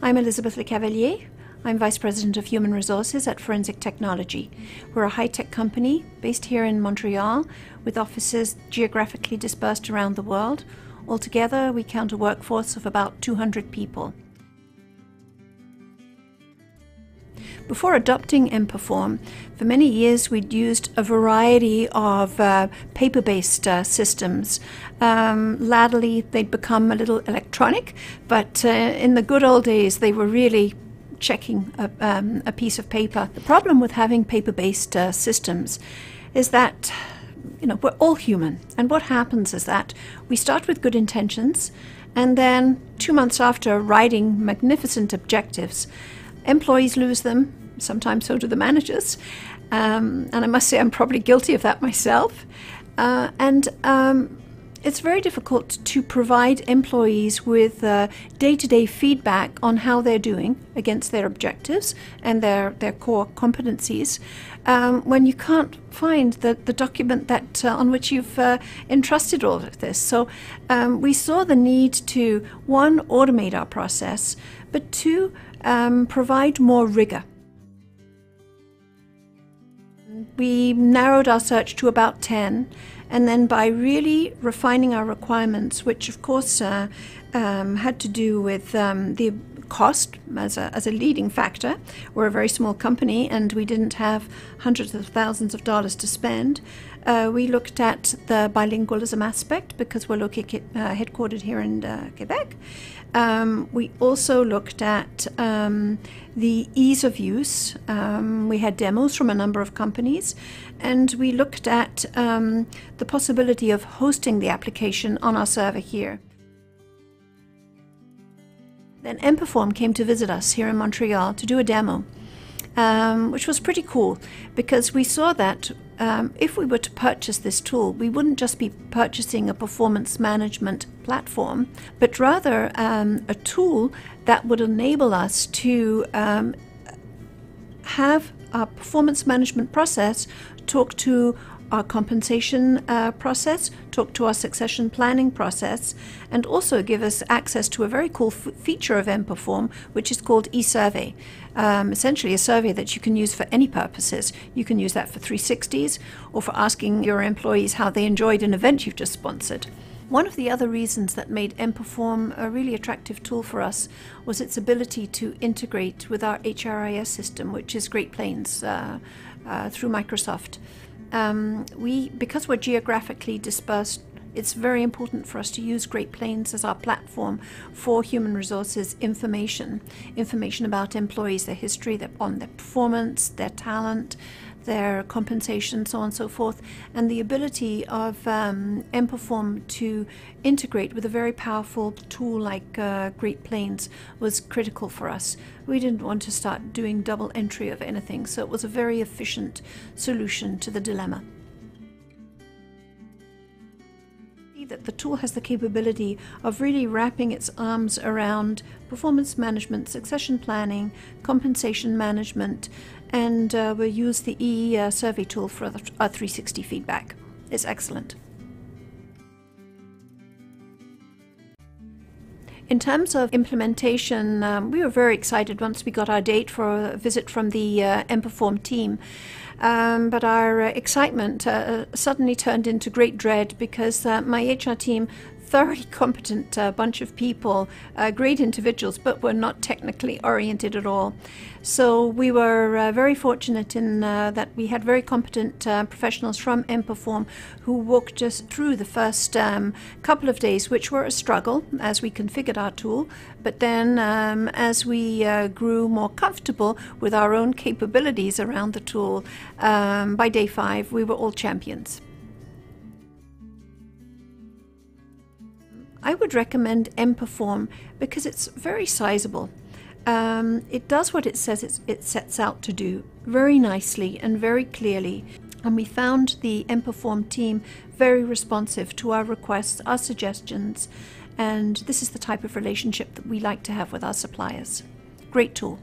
I'm Elisabeth Lecavalier. I'm Vice President of Human Resources at Forensic Technology. We're a high-tech company based here in Montreal with offices geographically dispersed around the world. Altogether, we count a workforce of about 200 people. Before adopting emPerform, for many years we'd used a variety of paper-based systems. Latterly, they'd become a little electronic, but in the good old days they were really checking a piece of paper. The problem with having paper-based systems is that we're all human, and what happens is that we start with good intentions, and then 2 months after writing magnificent objectives, employees lose them, sometimes so do the managers, and I must say I'm probably guilty of that myself. It's very difficult to provide employees with day-to-day feedback on how they're doing against their objectives and their core competencies when you can't find the document that on which you've entrusted all of this. So we saw the need to, one, automate our process, but two, provide more rigor. We narrowed our search to about 10, and then by really refining our requirements, which of course had to do with the cost as a leading factor. We're a very small company and we didn't have hundreds of thousands of dollars to spend. We looked at the bilingualism aspect because we're headquartered here in Quebec. We also looked at the ease of use. We had demos from a number of companies, and we looked at the possibility of hosting the application on our server here. Then emPerform came to visit us here in Montreal to do a demo, which was pretty cool because we saw that if we were to purchase this tool, we wouldn't just be purchasing a performance management platform, but rather a tool that would enable us to have our performance management process talk to our compensation process, talk to our succession planning process, and also give us access to a very cool feature of emPerform, which is called eSurvey. Essentially a survey that you can use for any purposes. You can use that for 360s or for asking your employees how they enjoyed an event you've just sponsored. One of the other reasons that made emPerform a really attractive tool for us was its ability to integrate with our HRIS system, which is Great Plains through Microsoft. Because we're geographically dispersed, it's very important for us to use Great Plains as our platform for human resources information about employees, their history, their performance, their talent, their compensation, so on and so forth, and the ability of emPerform to integrate with a very powerful tool like Great Plains was critical for us. We didn't want to start doing double entry of anything, so it was a very efficient solution to the dilemma. That the tool has the capability of really wrapping its arms around performance management, succession planning, compensation management, and we'll use the eSurvey tool for our 360 feedback. It's excellent. In terms of implementation, we were very excited once we got our date for a visit from the emPerform team. But our excitement suddenly turned into great dread because my HR team, thoroughly competent bunch of people, great individuals, but were not technically oriented at all. So we were very fortunate in that we had very competent professionals from emPerform who walked us through the first couple of days, which were a struggle as we configured our tool. But then as we grew more comfortable with our own capabilities around the tool, by day 5, we were all champions. I would recommend emPerform because it's very sizable. It does what it says it sets out to do very nicely and very clearly. And we found the emPerform team very responsive to our requests, our suggestions, and this is the type of relationship that we like to have with our suppliers. Great tool.